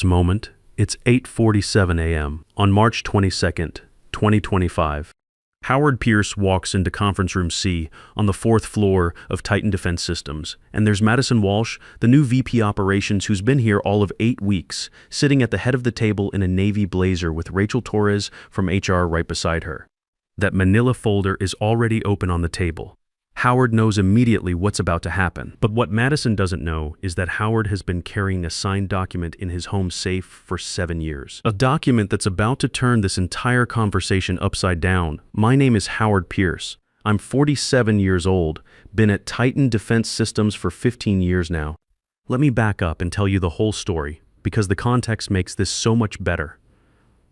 this moment, it's 8:47 a.m. on March 22nd, 2025. Howard Pierce walks into conference room C on the fourth floor of Titan Defense Systems, and there's Madison Walsh, the new VP Operations who's been here all of 8 weeks, sitting at the head of the table in a navy blazer with Rachel Torres from HR right beside her. That manila folder is already open on the table. Howard knows immediately what's about to happen. But what Madison doesn't know is that Howard has been carrying a signed document in his home safe for 7 years. A document that's about to turn this entire conversation upside down. My name is Howard Pierce. I'm 47 years old, been at Titan Defense Systems for 15 years now. Let me back up and tell you the whole story, because the context makes this so much better.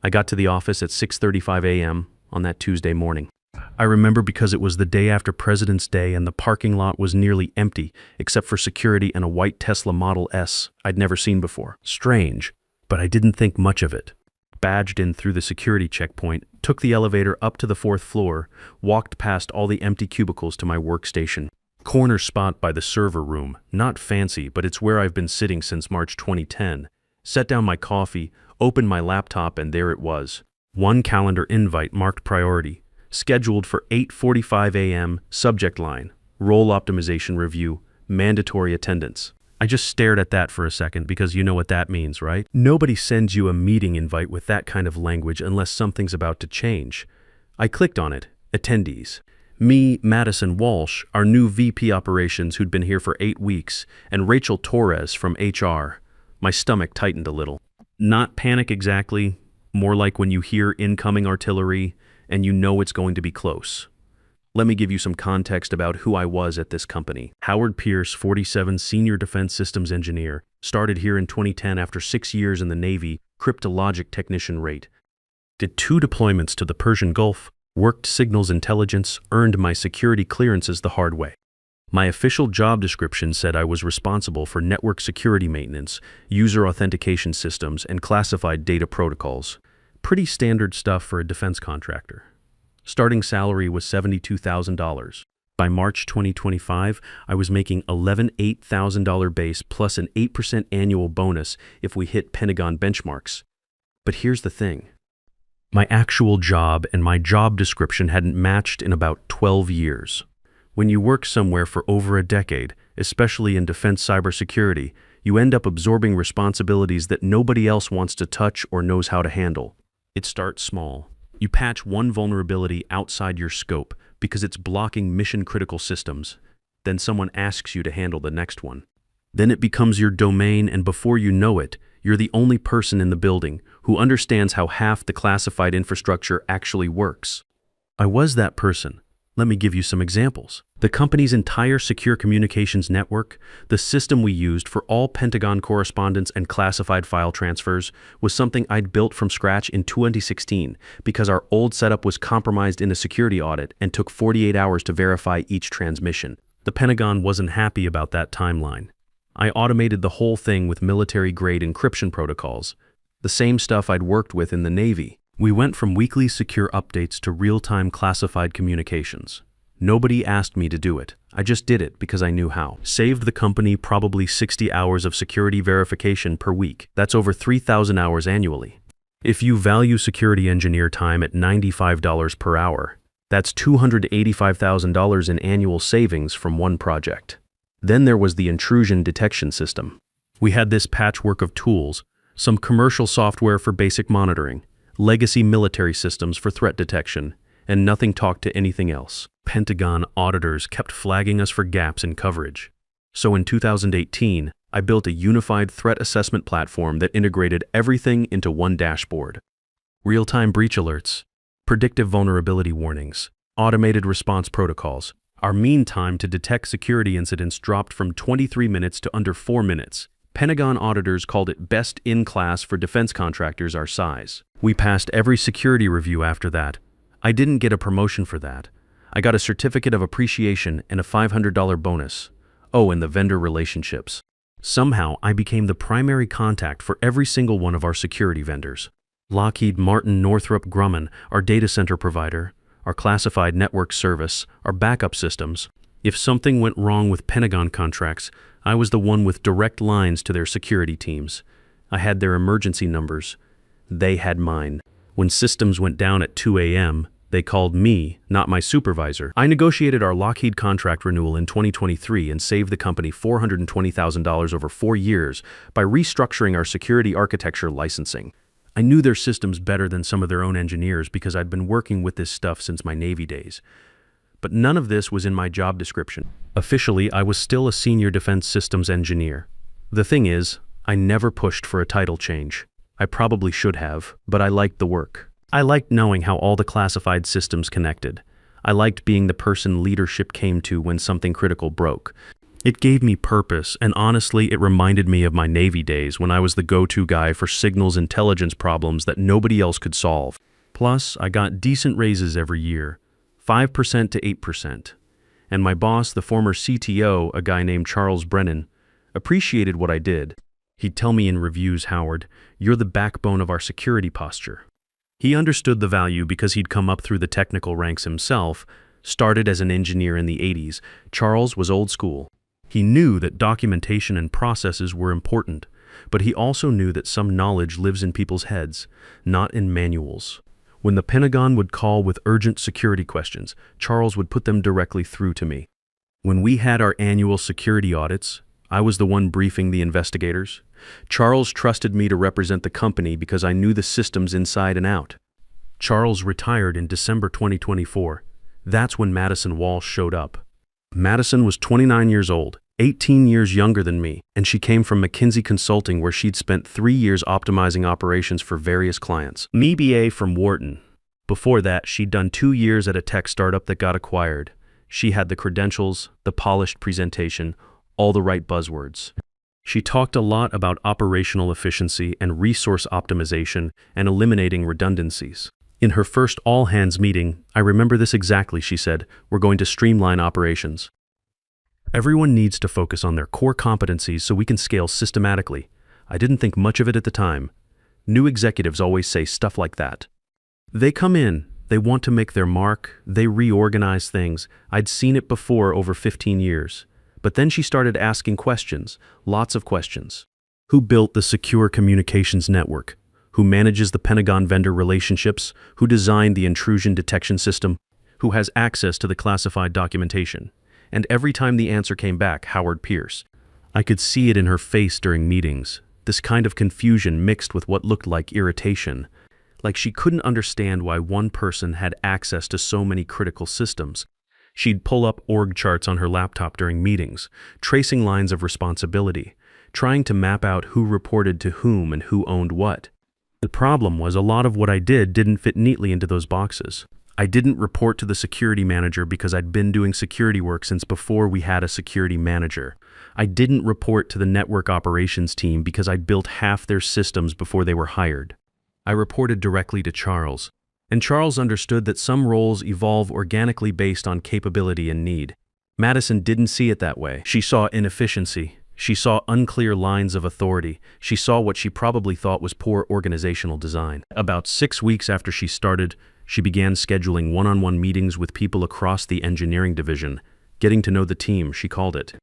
I got to the office at 6:35 a.m. on that Tuesday morning. I remember because it was the day after President's Day and the parking lot was nearly empty, except for security and a white Tesla Model S I'd never seen before. Strange, but I didn't think much of it. Badged in through the security checkpoint, took the elevator up to the fourth floor, walked past all the empty cubicles to my workstation. Corner spot by the server room, not fancy, but it's where I've been sitting since March 2010. Set down my coffee, opened my laptop, and there it was. One calendar invite marked priority. Scheduled for 8:45 a.m., subject line, role optimization review, mandatory attendance. I just stared at that for a second because you know what that means, right? Nobody sends you a meeting invite with that kind of language unless something's about to change. I clicked on it, attendees. Me, Madison Walsh, our new VP Operations who'd been here for 8 weeks, and Rachel Torres from HR. My stomach tightened a little. Not panic exactly, more like when you hear incoming artillery, and you know it's going to be close. Let me give you some context about who I was at this company. Howard Pierce, 47, Senior Defense Systems Engineer, started here in 2010 after 6 years in the Navy, cryptologic technician rate. Did 2 deployments to the Persian Gulf, worked signals intelligence, earned my security clearances the hard way. My official job description said I was responsible for network security maintenance, user authentication systems, and classified data protocols. Pretty standard stuff for a defense contractor. Starting salary was $72,000. By March 2025, I was making $8,000 base plus an 8% annual bonus if we hit Pentagon benchmarks. But here's the thing. My actual job and my job description hadn't matched in about 12 years. When you work somewhere for over a decade, especially in defense cybersecurity, you end up absorbing responsibilities that nobody else wants to touch or knows how to handle. It starts small. You patch one vulnerability outside your scope because it's blocking mission-critical systems. Then someone asks you to handle the next one. Then it becomes your domain, and before you know it, you're the only person in the building who understands how half the classified infrastructure actually works. I was that person. Let me give you some examples. The company's entire secure communications network, the system we used for all Pentagon correspondence and classified file transfers, was something I'd built from scratch in 2016 because our old setup was compromised in a security audit and took 48 hours to verify each transmission. The Pentagon wasn't happy about that timeline. I automated the whole thing with military-grade encryption protocols, the same stuff I'd worked with in the Navy. We went from weekly secure updates to real-time classified communications. Nobody asked me to do it. I just did it because I knew how. Saved the company probably 60 hours of security verification per week. That's over 3,000 hours annually. If you value security engineer time at $95 per hour, that's $285,000 in annual savings from one project. Then there was the intrusion detection system. We had this patchwork of tools, some commercial software for basic monitoring, legacy military systems for threat detection, and nothing talked to anything else. Pentagon auditors kept flagging us for gaps in coverage. So in 2018, I built a unified threat assessment platform that integrated everything into one dashboard. Real-time breach alerts, predictive vulnerability warnings, automated response protocols. Our mean time to detect security incidents dropped from 23 minutes to under 4 minutes. Pentagon auditors called it best in class for defense contractors our size. We passed every security review after that. I didn't get a promotion for that. I got a certificate of appreciation and a $500 bonus. Oh, and the vendor relationships. Somehow, I became the primary contact for every single one of our security vendors. Lockheed Martin, Northrop Grumman, our data center provider, our classified network service, our backup systems. If something went wrong with Pentagon contracts, I was the one with direct lines to their security teams. I had their emergency numbers. They had mine. When systems went down at 2 a.m., they called me, not my supervisor. I negotiated our Lockheed contract renewal in 2023 and saved the company $420,000 over 4 years by restructuring our security architecture licensing. I knew their systems better than some of their own engineers because I'd been working with this stuff since my Navy days. But none of this was in my job description. Officially, I was still a senior defense systems engineer. The thing is, I never pushed for a title change. I probably should have, but I liked the work. I liked knowing how all the classified systems connected. I liked being the person leadership came to when something critical broke. It gave me purpose, and honestly, it reminded me of my Navy days when I was the go-to guy for signals intelligence problems that nobody else could solve. Plus, I got decent raises every year, 5% to 8%. And my boss, the former CTO, a guy named Charles Brennan, appreciated what I did. He'd tell me in reviews, "Howard, you're the backbone of our security posture." He understood the value because he'd come up through the technical ranks himself, started as an engineer in the 80s. Charles was old school. He knew that documentation and processes were important, but he also knew that some knowledge lives in people's heads, not in manuals. When the Pentagon would call with urgent security questions, Charles would put them directly through to me. When we had our annual security audits, I was the one briefing the investigators. Charles trusted me to represent the company because I knew the systems inside and out. Charles retired in December 2024. That's when Madison Walsh showed up. Madison was 29 years old, 18 years younger than me, and she came from McKinsey Consulting where she'd spent 3 years optimizing operations for various clients. Me BA from Wharton. Before that, she'd done 2 years at a tech startup that got acquired. She had the credentials, the polished presentation, all the right buzzwords. She talked a lot about operational efficiency and resource optimization and eliminating redundancies. In her first all-hands meeting, I remember this exactly, she said, "We're going to streamline operations. Everyone needs to focus on their core competencies so we can scale systematically." I didn't think much of it at the time. New executives always say stuff like that. They come in, they want to make their mark, they reorganize things. I'd seen it before over 15 years. But then she started asking questions, lots of questions. Who built the secure communications network? Who manages the Pentagon vendor relationships? Who designed the intrusion detection system? Who has access to the classified documentation? And every time the answer came back, Howard Pierce. I could see it in her face during meetings, this kind of confusion mixed with what looked like irritation. Like she couldn't understand why one person had access to so many critical systems. She'd pull up org charts on her laptop during meetings, tracing lines of responsibility, trying to map out who reported to whom and who owned what. The problem was a lot of what I did didn't fit neatly into those boxes. I didn't report to the security manager because I'd been doing security work since before we had a security manager. I didn't report to the network operations team because I'd built half their systems before they were hired. I reported directly to Charles. And Charles understood that some roles evolve organically based on capability and need. Madison didn't see it that way. She saw inefficiency. She saw unclear lines of authority. She saw what she probably thought was poor organizational design. About 6 weeks after she started, she began scheduling one-on-one meetings with people across the engineering division, getting to know the team, she called it.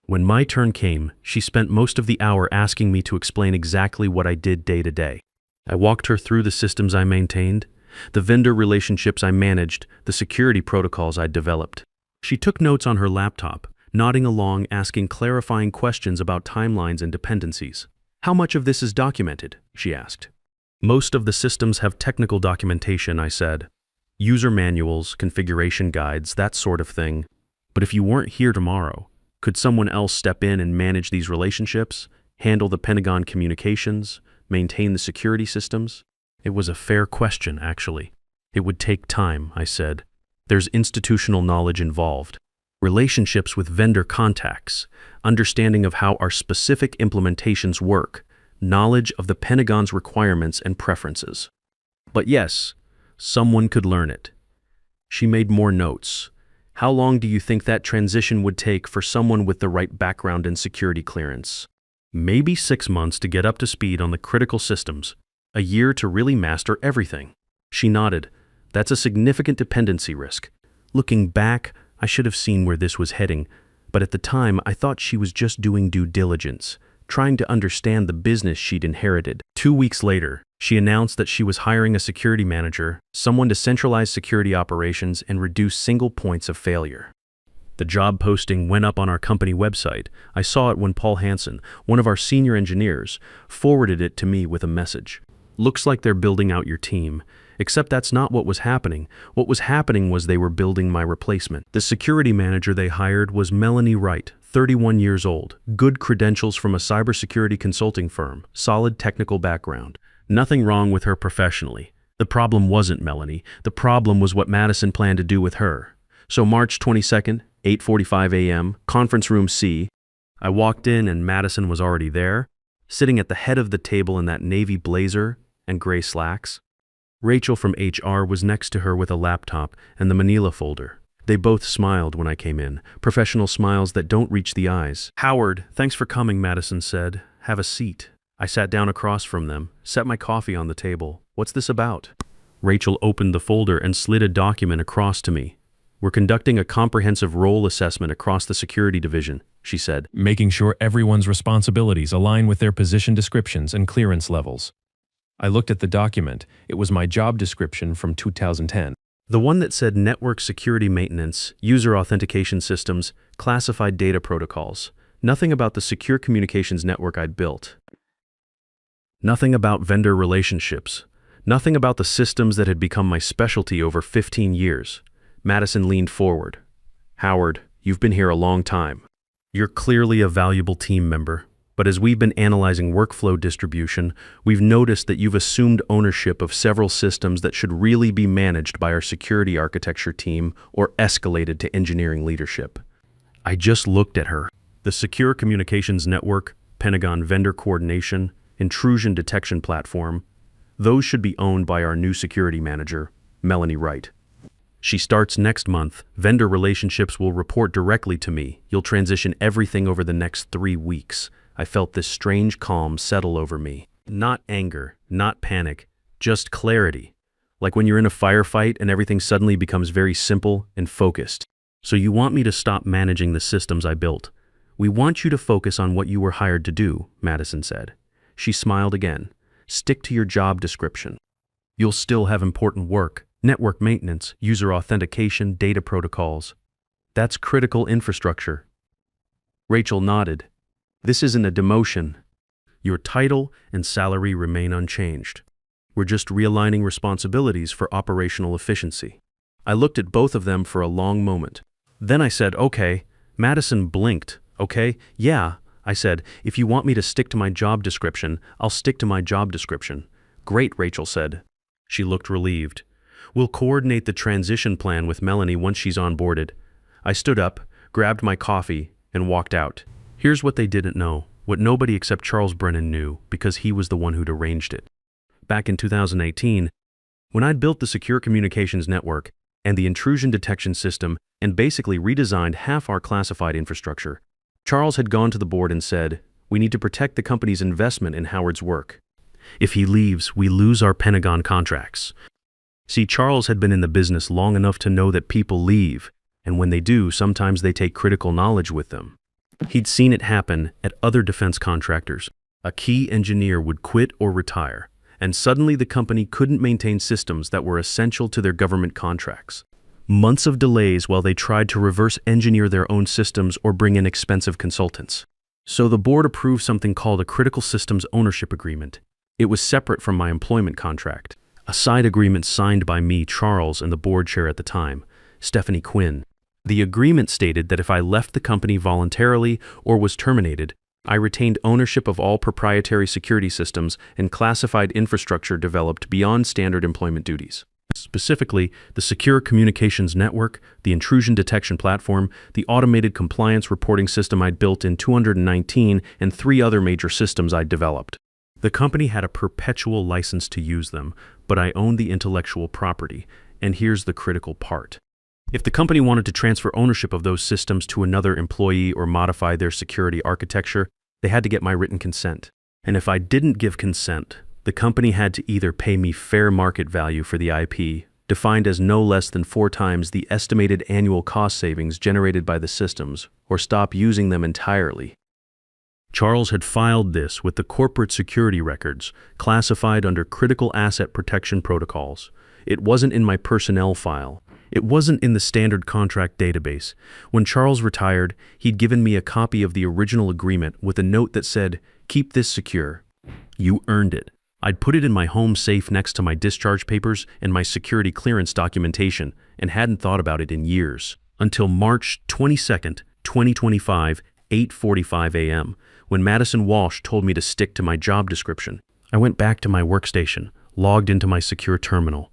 When my turn came, she spent most of the hour asking me to explain exactly what I did day to day. I walked her through the systems I maintained, the vendor relationships I managed, the security protocols I'd developed. She took notes on her laptop, nodding along, asking clarifying questions about timelines and dependencies. "How much of this is documented?" she asked. "Most of the systems have technical documentation," I said. "User manuals, configuration guides, that sort of thing. But if you weren't here tomorrow, could someone else step in and manage these relationships, handle the Pentagon communications, maintain the security systems?" It was a fair question, actually. "It would take time," I said. "There's institutional knowledge involved. Relationships with vendor contacts, understanding of how our specific implementations work, knowledge of the Pentagon's requirements and preferences. But yes, someone could learn it." She made more notes. "How long do you think that transition would take for someone with the right background and security clearance?" "Maybe 6 months to get up to speed on the critical systems. A year to really master everything." She nodded. "That's a significant dependency risk. Looking back, I should have seen where this was heading, but at the time I thought she was just doing due diligence, trying to understand the business she'd inherited. 2 weeks later, she announced that she was hiring a security manager, someone to centralize security operations and reduce single points of failure. The job posting went up on our company website. I saw it when Paul Hansen, one of our senior engineers, forwarded it to me with a message. Looks like they're building out your team. Except that's not what was happening. What was happening was they were building my replacement. The security manager they hired was Melanie Wright, 31 years old, good credentials from a cybersecurity consulting firm, solid technical background. Nothing wrong with her professionally. The problem wasn't Melanie. The problem was what Madison planned to do with her. So March 22nd, 8:45 a.m., conference room C. I walked in and Madison was already there, sitting at the head of the table in that navy blazer and gray slacks. Rachel from HR was next to her with a laptop and the manila folder. They both smiled when I came in, professional smiles that don't reach the eyes. "Howard, thanks for coming," Madison said. "Have a seat." I sat down across from them, set my coffee on the table. "What's this about?" Rachel opened the folder and slid a document across to me. "We're conducting a comprehensive role assessment across the security division," she said. "Making sure everyone's responsibilities align with their position descriptions and clearance levels." I looked at the document. It was my job description from 2010. The one that said network security maintenance, user authentication systems, classified data protocols. Nothing about the secure communications network I'd built. Nothing about vendor relationships. Nothing about the systems that had become my specialty over 15 years. Madison leaned forward. "Howard, you've been here a long time. You're clearly a valuable team member. But as we've been analyzing workflow distribution, we've noticed that you've assumed ownership of several systems that should really be managed by our security architecture team or escalated to engineering leadership." I just looked at her. The Secure Communications Network, Pentagon Vendor Coordination, Intrusion Detection Platform, those should be owned by our new security manager, Melanie Wright. She starts next month. Vendor relationships will report directly to me. You'll transition everything over the next 3 weeks. I felt this strange calm settle over me. Not anger, not panic, just clarity. Like when you're in a firefight and everything suddenly becomes very simple and focused. "So you want me to stop managing the systems I built? We want you to focus on what you were hired to do," Madison said. She smiled again. "Stick to your job description. You'll still have important work, network maintenance, user authentication, data protocols. That's critical infrastructure." Rachel nodded. "This isn't a demotion. Your title and salary remain unchanged. We're just realigning responsibilities for operational efficiency." I looked at both of them for a long moment. Then I said, "Okay." Madison blinked. "Okay, yeah," I said. "If you want me to stick to my job description, I'll stick to my job description." "Great," Rachel said. She looked relieved. "We'll coordinate the transition plan with Melanie once she's onboarded." I stood up, grabbed my coffee, and walked out. Here's what they didn't know, what nobody except Charles Brennan knew, because he was the one who'd arranged it. Back in 2018, when I'd built the Secure Communications Network and the intrusion detection system and basically redesigned half our classified infrastructure, Charles had gone to the board and said, "We need to protect the company's investment in Howard's work. If he leaves, we lose our Pentagon contracts." See, Charles had been in the business long enough to know that people leave, and when they do, sometimes they take critical knowledge with them. He'd seen it happen at other defense contractors. A key engineer would quit or retire, and suddenly the company couldn't maintain systems that were essential to their government contracts. Months of delays while they tried to reverse engineer their own systems or bring in expensive consultants. So the board approved something called a Critical Systems Ownership Agreement. It was separate from my employment contract. A side agreement signed by me, Charles, and the board chair at the time, Stephanie Quinn. The agreement stated that if I left the company voluntarily or was terminated, I retained ownership of all proprietary security systems and classified infrastructure developed beyond standard employment duties. Specifically, the Secure Communications Network, the Intrusion Detection Platform, the Automated Compliance Reporting System I'd built in 2019, and 3 other major systems I'd developed. The company had a perpetual license to use them, but I owned the intellectual property, and here's the critical part. If the company wanted to transfer ownership of those systems to another employee or modify their security architecture, they had to get my written consent. And if I didn't give consent, the company had to either pay me fair market value for the IP, defined as no less than 4 times the estimated annual cost savings generated by the systems, or stop using them entirely. Charles had filed this with the corporate security records, classified under critical asset protection protocols. It wasn't in my personnel file. It wasn't in the standard contract database. When Charles retired, he'd given me a copy of the original agreement with a note that said, "Keep this secure. You earned it." I'd put it in my home safe next to my discharge papers and my security clearance documentation and hadn't thought about it in years. Until March 22nd, 2025, 8:45 a.m., when Madison Walsh told me to stick to my job description. I went back to my workstation, logged into my secure terminal,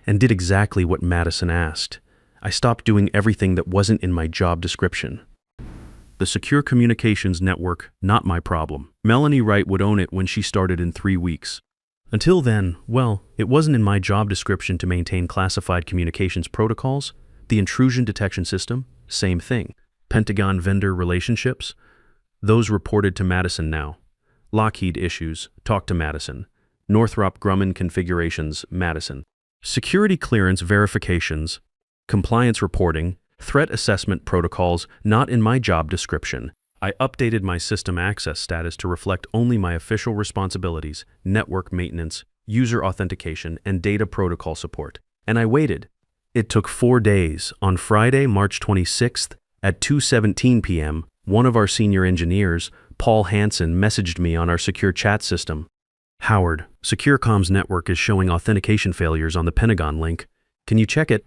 and did exactly what Madison asked. I stopped doing everything that wasn't in my job description. The secure communications network, not my problem. Melanie Wright would own it when she started in 3 weeks. Until then, well, it wasn't in my job description to maintain classified communications protocols. The intrusion detection system, same thing. Pentagon vendor relationships, those reported to Madison now. Lockheed issues, talk to Madison. Northrop Grumman configurations, Madison. Security clearance verifications, compliance reporting, threat assessment protocols, not in my job description. I updated my system access status to reflect only my official responsibilities, network maintenance, user authentication, and data protocol support. And I waited. It took 4 days. On Friday, March 26th, at 2:17 p.m., one of our senior engineers, Paul Hansen, messaged me on our secure chat system. "Howard, Secure Comms Network is showing authentication failures on the Pentagon link. Can you check it?"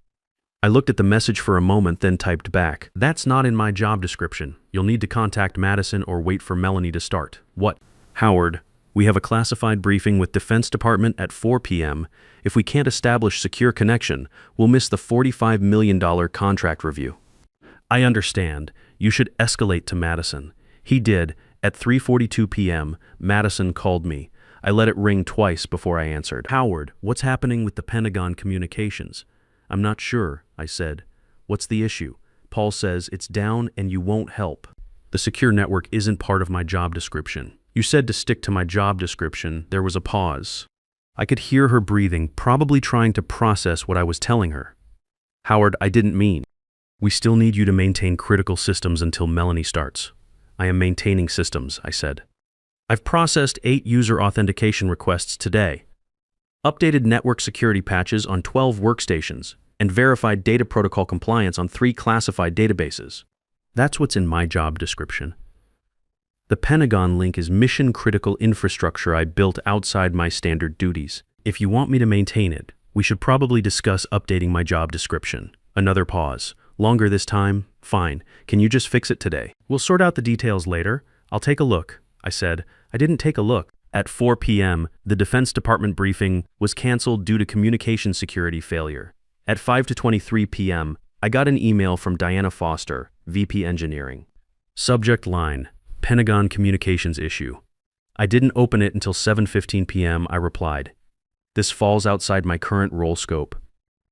I looked at the message for a moment, then typed back, "That's not in my job description. You'll need to contact Madison or wait for Melanie to start." "What?" "Howard, we have a classified briefing with Defense Department at 4 p.m. If we can't establish secure connection, we'll miss the $45 million contract review." "I understand. You should escalate to Madison." He did. At 3:42 p.m., Madison called me. I let it ring twice before I answered. "Howard, what's happening with the Pentagon communications?" "I'm not sure," I said. "What's the issue?" "Paul says it's down and you won't help." "The secure network isn't part of my job description." "You said to stick to my job description." There was a pause. I could hear her breathing, probably trying to process what I was telling her. "Howard, I didn't mean." "We still need you to maintain critical systems until Melanie starts." "I am maintaining systems," I said. "I've processed 8 user authentication requests today, updated network security patches on 12 workstations, and verified data protocol compliance on 3 classified databases." That's what's in my job description. The Pentagon link is mission-critical infrastructure I built outside my standard duties. If you want me to maintain it, we should probably discuss updating my job description. Another pause. Longer this time? Fine. Can you just fix it today? "We'll sort out the details later. I'll take a look," I said. I didn't take a look. At 4 p.m., the Defense Department briefing was canceled due to communication security failure. At 5:23 p.m., I got an email from Diana Foster, VP Engineering. Subject line, Pentagon communications issue. I didn't open it until 7:15 p.m. I replied, "This falls outside my current role scope.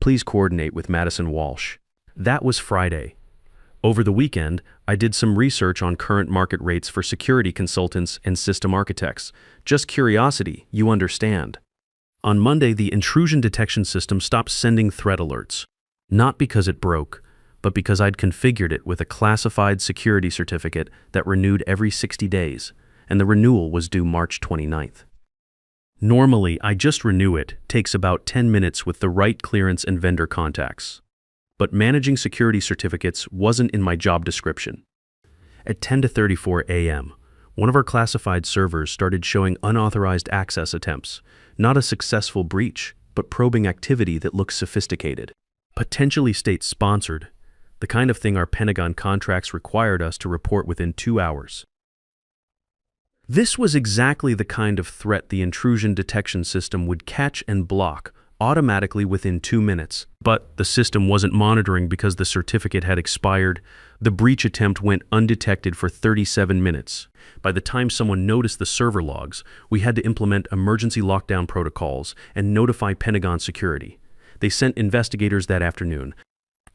Please coordinate with Madison Walsh." That was Friday. Over the weekend, I did some research on current market rates for security consultants and system architects. Just curiosity, you understand. On Monday, the intrusion detection system stopped sending threat alerts. Not because it broke, but because I'd configured it with a classified security certificate that renewed every 60 days, and the renewal was due March 29th. Normally, I just renew it, takes about 10 minutes with the right clearance and vendor contacts. But managing security certificates wasn't in my job description. At 10:34 a.m., one of our classified servers started showing unauthorized access attempts, not a successful breach, but probing activity that looks sophisticated. Potentially state-sponsored, the kind of thing our Pentagon contracts required us to report within 2 hours. This was exactly the kind of threat the intrusion detection system would catch and block automatically within 2 minutes. But the system wasn't monitoring because the certificate had expired. The breach attempt went undetected for 37 minutes. By the time someone noticed the server logs, we had to implement emergency lockdown protocols and notify Pentagon security. They sent investigators that afternoon.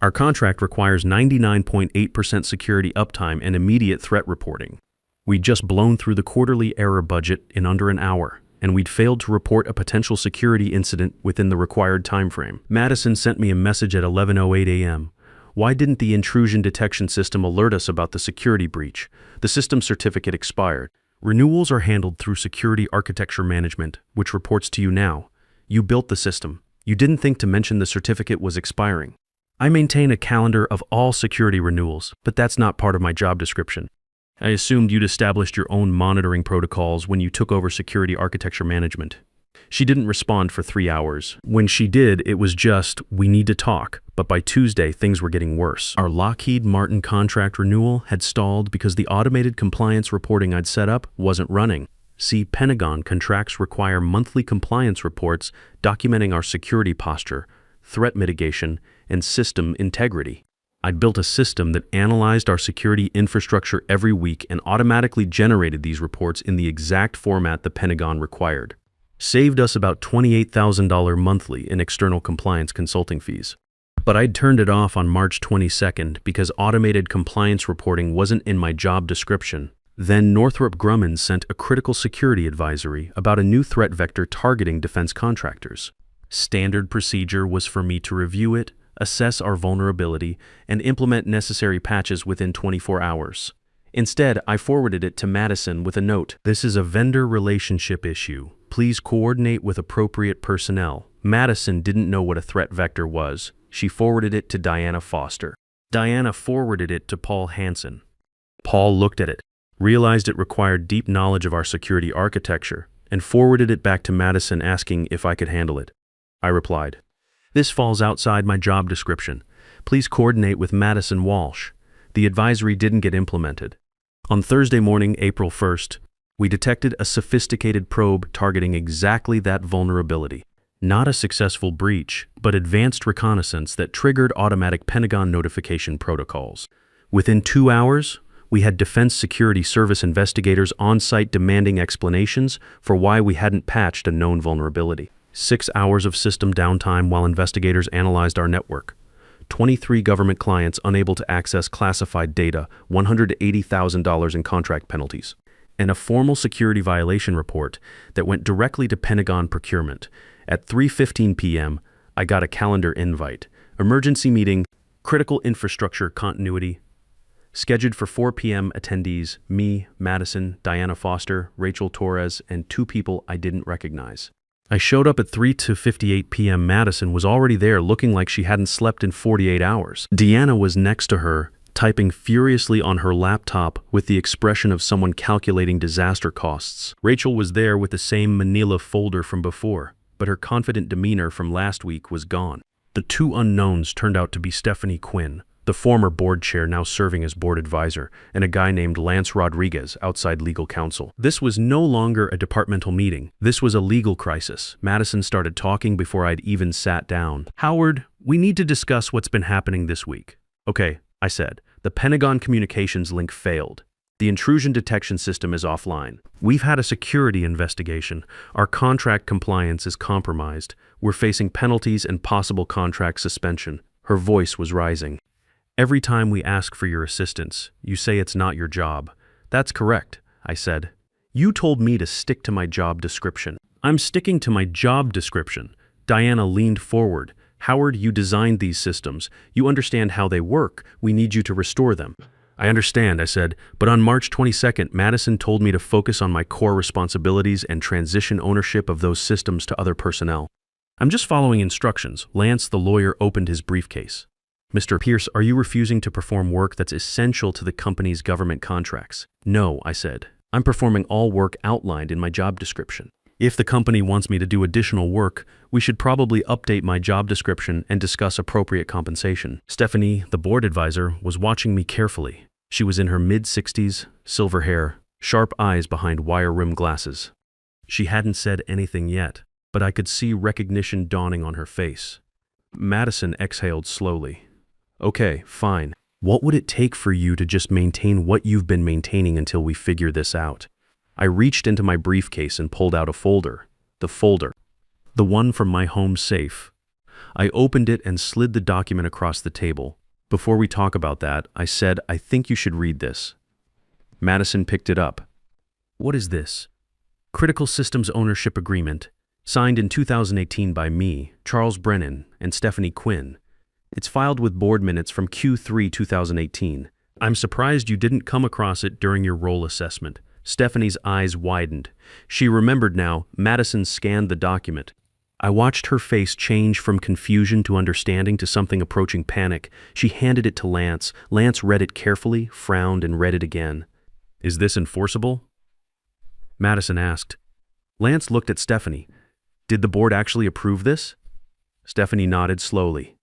Our contract requires 99.8% security uptime and immediate threat reporting. We'd just blown through the quarterly error budget in under an hour, and we'd failed to report a potential security incident within the required timeframe. Madison sent me a message at 11:08 a.m. Why didn't the intrusion detection system alert us about the security breach? The system certificate expired. Renewals are handled through security architecture management, which reports to you now. You built the system. You didn't think to mention the certificate was expiring. I maintain a calendar of all security renewals, but that's not part of my job description. I assumed you'd established your own monitoring protocols when you took over security architecture management. She didn't respond for 3 hours. When she did, it was just, we need to talk. But by Tuesday, things were getting worse. Our Lockheed Martin contract renewal had stalled because the automated compliance reporting I'd set up wasn't running. See, Pentagon contracts require monthly compliance reports documenting our security posture, threat mitigation, and system integrity. I'd built a system that analyzed our security infrastructure every week and automatically generated these reports in the exact format the Pentagon required. Saved us about $28,000 monthly in external compliance consulting fees. But I'd turned it off on March 22nd because automated compliance reporting wasn't in my job description. Then Northrop Grumman sent a critical security advisory about a new threat vector targeting defense contractors. Standard procedure was for me to review it, assess our vulnerability, and implement necessary patches within 24 hours. Instead, I forwarded it to Madison with a note. This is a vendor relationship issue. Please coordinate with appropriate personnel. Madison didn't know what a threat vector was. She forwarded it to Diana Foster. Diana forwarded it to Paul Hansen. Paul looked at it, realized it required deep knowledge of our security architecture, and forwarded it back to Madison asking if I could handle it. I replied, "This falls outside my job description. Please coordinate with Madison Walsh." The advisory didn't get implemented. On Thursday morning, April 1st, we detected a sophisticated probe targeting exactly that vulnerability. Not a successful breach, but advanced reconnaissance that triggered automatic Pentagon notification protocols. Within 2 hours, we had Defense Security Service investigators on site demanding explanations for why we hadn't patched a known vulnerability. 6 hours of system downtime while investigators analyzed our network. 23 government clients unable to access classified data, $180,000 in contract penalties. And a formal security violation report that went directly to Pentagon procurement. At 3:15 p.m., I got a calendar invite. Emergency meeting, critical infrastructure continuity. Scheduled for 4 p.m. attendees, me, Madison, Diana Foster, Rachel Torres, and 2 people I didn't recognize. I showed up at 3:58 p.m. Madison was already there looking like she hadn't slept in 48 hours. Deanna was next to her, typing furiously on her laptop with the expression of someone calculating disaster costs. Rachel was there with the same manila folder from before, but her confident demeanor from last week was gone. The 2 unknowns turned out to be Stephanie Quinn, the former board chair now serving as board advisor, and a guy named Lance Rodriguez, outside legal counsel. This was no longer a departmental meeting. This was a legal crisis. Madison started talking before I'd even sat down. "Howard, we need to discuss what's been happening this week." "Okay," I said. "The Pentagon communications link failed. The intrusion detection system is offline. We've had a security investigation. Our contract compliance is compromised. We're facing penalties and possible contract suspension." Her voice was rising. "Every time we ask for your assistance, you say it's not your job." "That's correct," I said. "You told me to stick to my job description." "I'm sticking to my job description." Diana leaned forward. "Howard, you designed these systems. You understand how they work. We need you to restore them." "I understand," I said, "but on March 22nd, Madison told me to focus on my core responsibilities and transition ownership of those systems to other personnel." "I'm just following instructions." Lance, the lawyer, opened his briefcase. "Mr. Pierce, are you refusing to perform work that's essential to the company's government contracts?" "No," I said. "I'm performing all work outlined in my job description. If the company wants me to do additional work, we should probably update my job description and discuss appropriate compensation." Stephanie, the board advisor, was watching me carefully. She was in her mid-60s, silver hair, sharp eyes behind wire-rimmed glasses. She hadn't said anything yet, but I could see recognition dawning on her face. Madison exhaled slowly. "Okay, fine. What would it take for you to just maintain what you've been maintaining until we figure this out?" I reached into my briefcase and pulled out a folder. The one from my home safe. I opened it and slid the document across the table. "Before we talk about that," I said, "I think you should read this." Madison picked it up. "What is this?" "Critical Systems Ownership Agreement, signed in 2018 by me, Charles Brennan, and Stephanie Quinn. It's filed with board minutes from Q3 2018. I'm surprised you didn't come across it during your role assessment." Stephanie's eyes widened. She remembered now. Madison scanned the document. I watched her face change from confusion to understanding to something approaching panic. She handed it to Lance. Lance read it carefully, frowned, and read it again. Is this enforceable? Madison asked. Lance looked at Stephanie. Did the board actually approve this? Stephanie nodded slowly.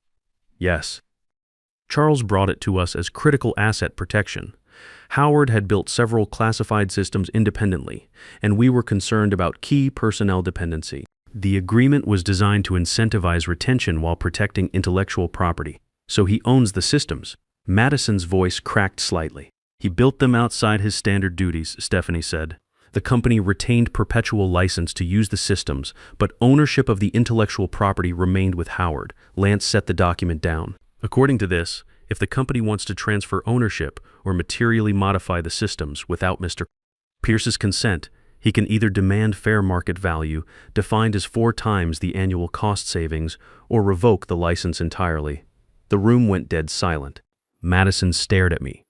Yes. Charles brought it to us as critical asset protection. Howard had built several classified systems independently, and we were concerned about key personnel dependency. The agreement was designed to incentivize retention while protecting intellectual property. So he owns the systems. Madison's voice cracked slightly. He built them outside his standard duties, Stephanie said. The company retained perpetual license to use the systems, but ownership of the intellectual property remained with Howard. Lance set the document down. According to this, if the company wants to transfer ownership or materially modify the systems without Mr. Pierce's consent, he can either demand fair market value, defined as 4 times the annual cost savings, or revoke the license entirely. The room went dead silent. Madison stared at me.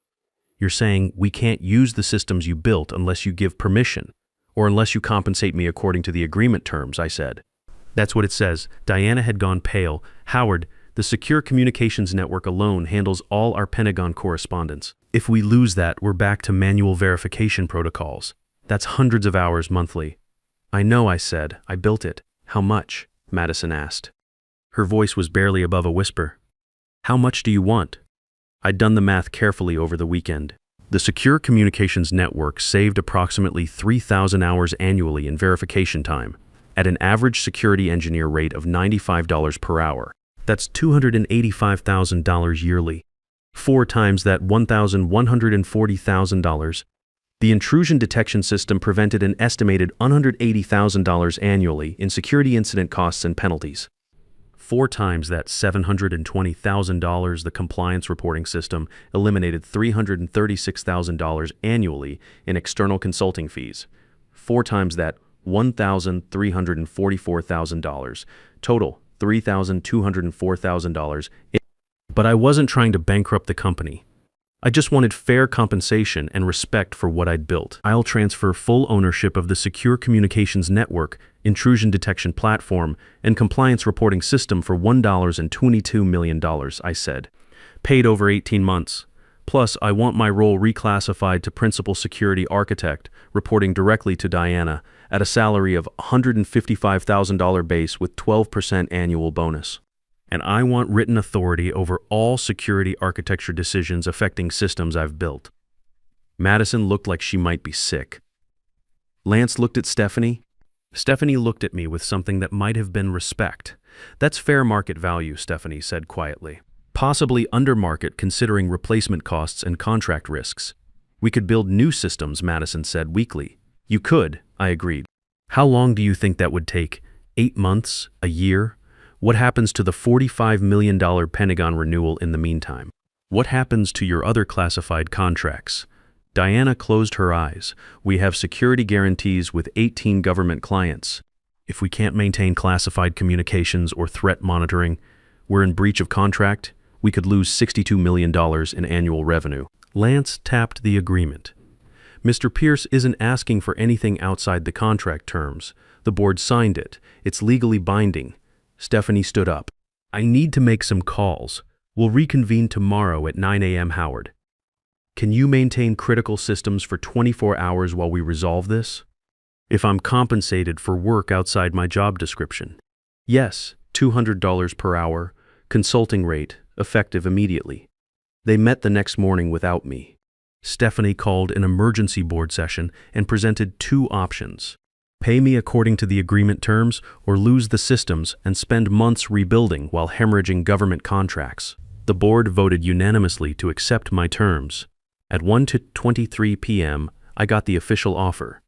You're saying we can't use the systems you built unless you give permission, or unless you compensate me according to the agreement terms, I said. That's what it says. Diana had gone pale. Howard, the Secure Communications Network alone handles all our Pentagon correspondence. If we lose that, we're back to manual verification protocols. That's hundreds of hours monthly. I know, I said. I built it. How much? Madison asked. Her voice was barely above a whisper. How much do you want? I'd done the math carefully over the weekend. The Secure Communications Network saved approximately 3,000 hours annually in verification time, at an average security engineer rate of $95 per hour. That's $285,000 yearly. 4 times that $1,140,000. The intrusion detection system prevented an estimated $180,000 annually in security incident costs and penalties. 4 times that $720,000. The compliance reporting system eliminated $336,000 annually in external consulting fees. 4 times that $1,344,000. Total $3,204,000. But I wasn't trying to bankrupt the company. I just wanted fair compensation and respect for what I'd built. I'll transfer full ownership of the Secure Communications Network, intrusion detection platform, and compliance reporting system for $1.22 million, I said. Paid over 18 months. Plus, I want my role reclassified to principal security architect, reporting directly to Diana, at a salary of $155,000 base with 12% annual bonus. And I want written authority over all security architecture decisions affecting systems I've built. Madison looked like she might be sick. Lance looked at Stephanie. Stephanie looked at me with something that might have been respect. That's fair market value, Stephanie said quietly. Possibly under market considering replacement costs and contract risks. We could build new systems, Madison said weakly. You could, I agreed. How long do you think that would take? 8 months? A year? What happens to the $45 million Pentagon renewal in the meantime? What happens to your other classified contracts? Diana closed her eyes. We have security guarantees with 18 government clients. If we can't maintain classified communications or threat monitoring, we're in breach of contract. We could lose $62 million in annual revenue. Lance tapped the agreement. Mr. Pierce isn't asking for anything outside the contract terms. The board signed it. It's legally binding. Stephanie stood up. I need to make some calls. We'll reconvene tomorrow at 9 a.m. Howard. Can you maintain critical systems for 24 hours while we resolve this? If I'm compensated for work outside my job description. Yes, $200 per hour, consulting rate, effective immediately. They met the next morning without me. Stephanie called an emergency board session and presented 2 options. Pay me according to the agreement terms or lose the systems and spend months rebuilding while hemorrhaging government contracts. The board voted unanimously to accept my terms. At 1:23 p.m., I got the official offer.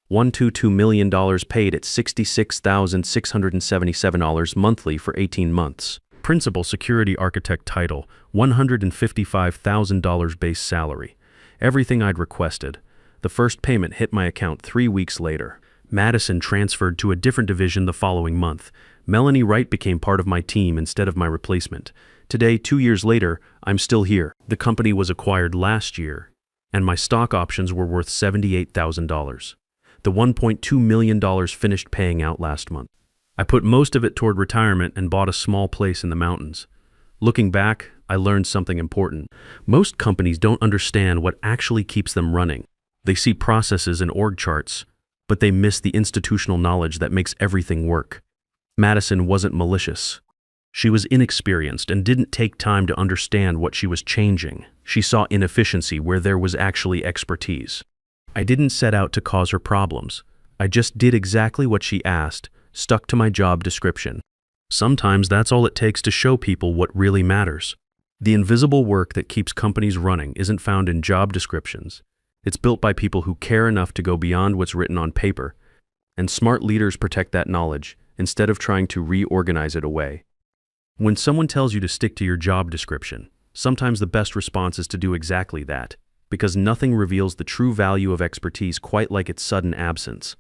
$122 million paid at $66,677 monthly for 18 months. Principal security architect title, $155,000 base salary. Everything I'd requested. The first payment hit my account 3 weeks later. Madison transferred to a different division the following month. Melanie Wright became part of my team instead of my replacement. Today, 2 years later, I'm still here. The company was acquired last year. and my stock options were worth $78,000. The $1.2 million finished paying out last month. I put most of it toward retirement and bought a small place in the mountains. Looking back, I learned something important. Most companies don't understand what actually keeps them running. They see processes and org charts, but they miss the institutional knowledge that makes everything work. Madison wasn't malicious. She was inexperienced and didn't take time to understand what she was changing. She saw inefficiency where there was actually expertise. I didn't set out to cause her problems. I just did exactly what she asked, stuck to my job description. Sometimes that's all it takes to show people what really matters. The invisible work that keeps companies running isn't found in job descriptions. It's built by people who care enough to go beyond what's written on paper. And smart leaders protect that knowledge instead of trying to reorganize it away. When someone tells you to stick to your job description, sometimes the best response is to do exactly that, because nothing reveals the true value of expertise quite like its sudden absence.